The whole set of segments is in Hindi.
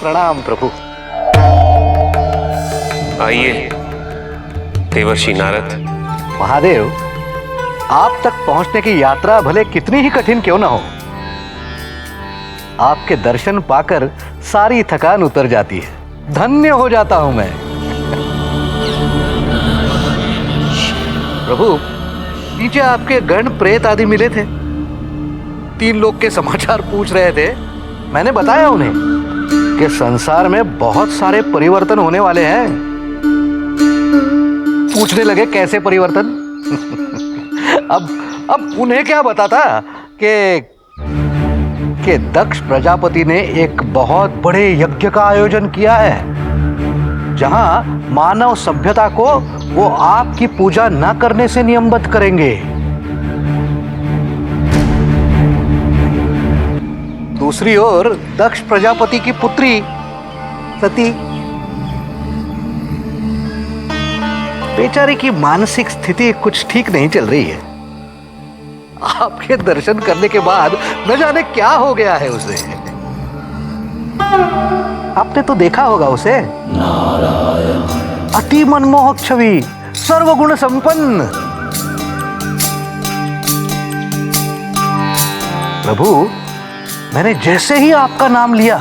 प्रणाम प्रभु। आइए देवर्षि नारद। महादेव, आप तक पहुंचने की यात्रा भले कितनी ही कठिन क्यों ना हो, आपके दर्शन पाकर सारी थकान उतर जाती है। धन्य हो जाता हूं मैं। प्रभु, नीचे आपके गण प्रेत आदि मिले थे, 3 लोग के समाचार पूछ रहे थे। मैंने बताया उन्हें कि संसार में बहुत सारे परिवर्तन होने वाले हैं। पूछने लगे कैसे परिवर्तन? अब उन्हें क्या बताता कि दक्ष प्रजापति ने एक बहुत बड़े यज्ञ का आयोजन किया है, जहां मानव सभ्यता को वो आपकी पूजा न करने से नियमबद्ध करेंगे। दूसरी ओर दक्ष प्रजापति की पुत्री सती, बेचारी की मानसिक स्थिति कुछ ठीक नहीं चल रही है। आपके दर्शन करने के बाद न जाने क्या हो गया है उसे। आपने तो देखा होगा उसे, अति मनमोहक छवि, सर्वगुण संपन्न। प्रभु, मैंने जैसे ही आपका नाम लिया,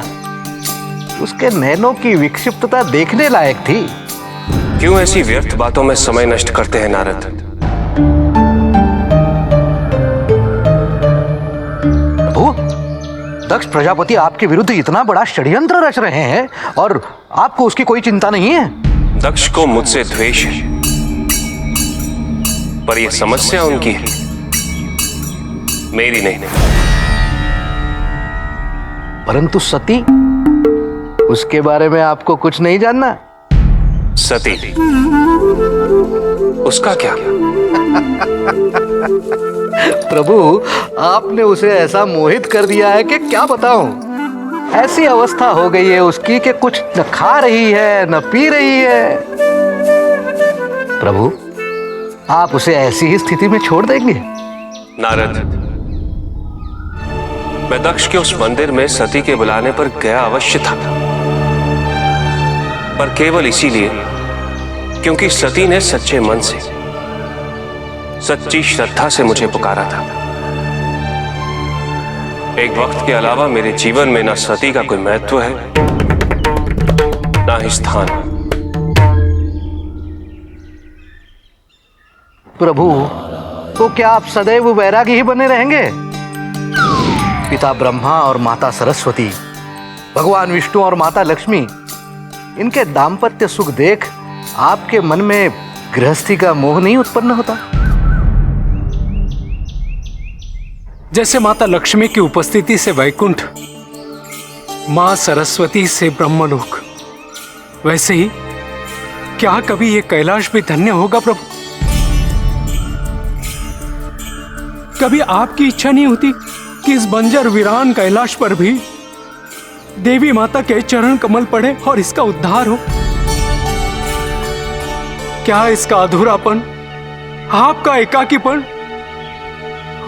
उसके नैनों की विक्षिप्तता देखने लायक थी। क्यों ऐसी व्यर्थ बातों में समय नष्ट करते हैं नारद? प्रभु, दक्ष प्रजापति आपके विरुद्ध इतना बड़ा षड्यंत्र रच रहे हैं और आपको उसकी कोई चिंता नहीं है। दक्ष को मुझसे द्वेष है, पर यह समस्या उनकी है, मेरी नहीं। परंतु सती, उसके बारे में आपको कुछ नहीं जानना। सती, उसका क्या? प्रभु, आपने उसे ऐसा मोहित कर दिया है कि क्या बताऊं। ऐसी अवस्था हो गई है उसकी कि कुछ न खा रही है न पी रही है। प्रभु, आप उसे ऐसी ही स्थिति में छोड़ देंगे? नारद, मैं दक्ष के उस मंदिर में सती के बुलाने पर गया अवश्य था, पर केवल इसीलिए क्योंकि सती ने सच्चे मन से, सच्ची श्रद्धा से मुझे पुकारा था। एक वक्त के अलावा मेरे जीवन में ना सती का कोई महत्व है, ना ही स्थान। प्रभु, तो क्या आप सदैव वैरागी ही बने रहेंगे? पिता ब्रह्मा और माता सरस्वती, भगवान विष्णु और माता लक्ष्मी, इनके दाम्पत्य सुख देख आपके मन में गृहस्थी का मोह नहीं उत्पन्न होता? जैसे माता लक्ष्मी की उपस्थिति से वैकुंठ, मां सरस्वती से ब्रह्मलोक, वैसे ही क्या कभी ये कैलाश भी धन्य होगा प्रभु? कभी आपकी इच्छा नहीं होती कि इस बंजर वीरान कैलाश पर भी देवी माता के चरण कमल पड़े और इसका उद्धार हो? क्या इसका अधूरापन, आपका एकाकीपन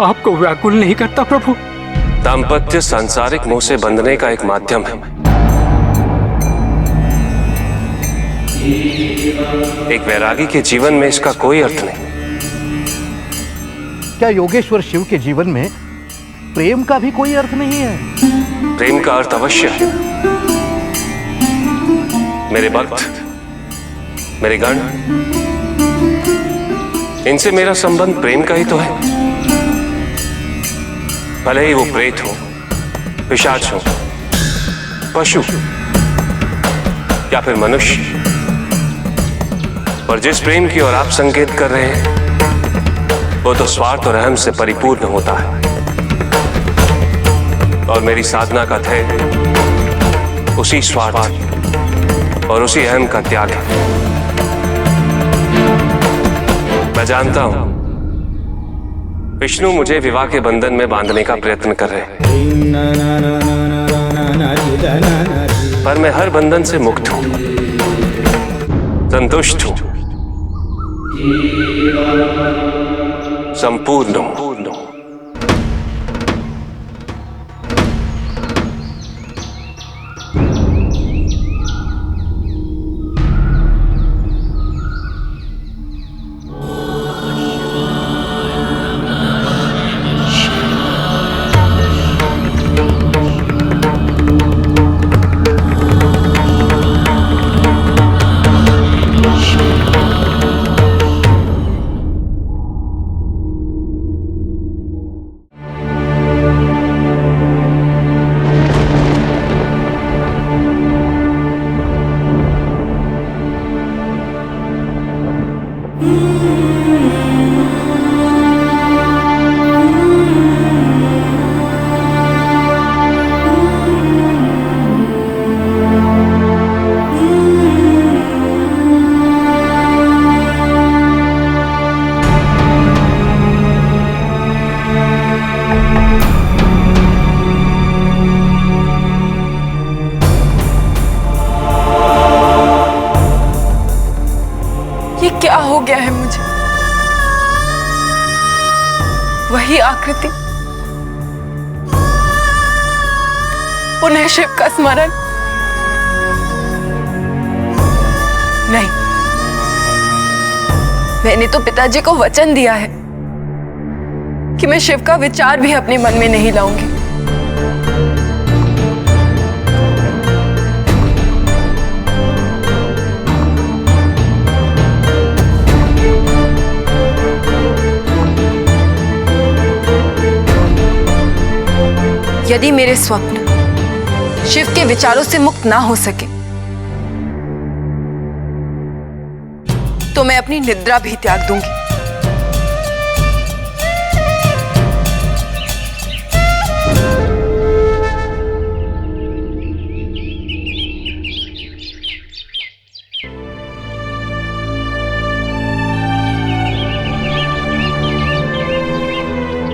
आपको व्याकुल नहीं करता प्रभु? दाम्पत्य सांसारिक मोह से बंधने का एक माध्यम है। एक वैरागी के जीवन में इसका कोई अर्थ नहीं। क्या योगेश्वर शिव के जीवन में प्रेम का भी कोई अर्थ नहीं है? प्रेम का अर्थ अवश्य है। मेरे भक्त, मेरे गण, इनसे मेरा संबंध प्रेम का ही तो है। भले ही वो प्रेत हो, पिशाच हो, पशु या फिर मनुष्य, पर जिस प्रेम की ओर आप संकेत कर रहे हैं, वो तो स्वार्थ और अहम से परिपूर्ण होता है। और मेरी साधना का ध्येय उसी स्वार्थ और उसी अहम का त्याग है। मैं जानता हूं विष्णु मुझे विवाह के बंधन में बांधने का प्रयत्न कर रहे हैं, पर मैं हर बंधन से मुक्त हूं, संतुष्ट हूं, संपूर्ण हूं। वही आकृति, पुनः शिव का स्मरण। नहीं, मैंने तो पिताजी को वचन दिया है कि मैं शिव का विचार भी अपने मन में नहीं लाऊंगी। यदि मेरे स्वप्न शिव के विचारों से मुक्त ना हो सके तो मैं अपनी निद्रा भी त्याग दूंगी।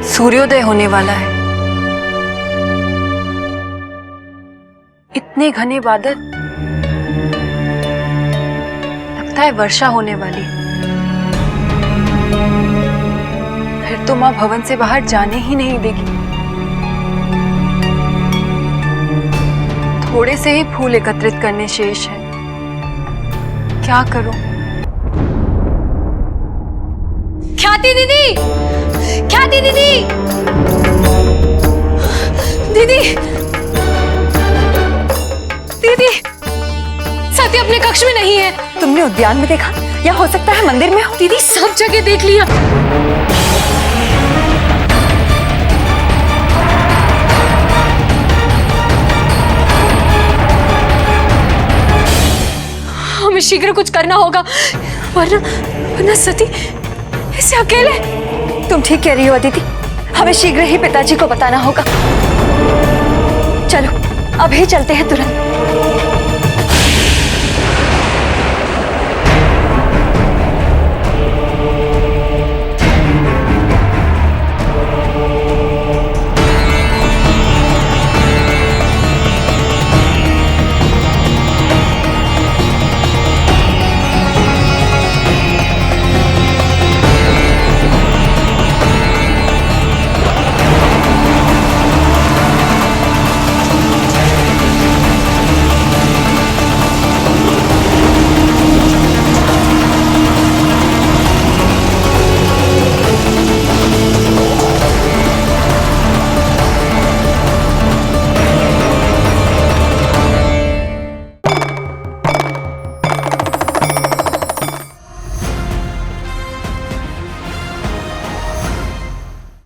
सूर्योदय होने वाला है। इतने घने बादल, लगता है वर्षा होने वाली। फिर तो मां भवन से बाहर जाने ही नहीं देगी। थोड़े से ही फूल एकत्रित करने शेष है। क्या करूं? ख्याति दीदी, ख्याति दीदी, दीदी, दीदी, सती अपने कक्ष में नहीं है। तुमने उद्यान में देखा या हो सकता है मंदिर में हो? दीदी सब जगह देख लिया। हमें शीघ्र कुछ करना होगा, वरना सती इसे अकेले। तुम ठीक कह रही हो अदिति, हमें शीघ्र ही पिताजी को बताना होगा। चलो अभी चलते हैं तुरंत।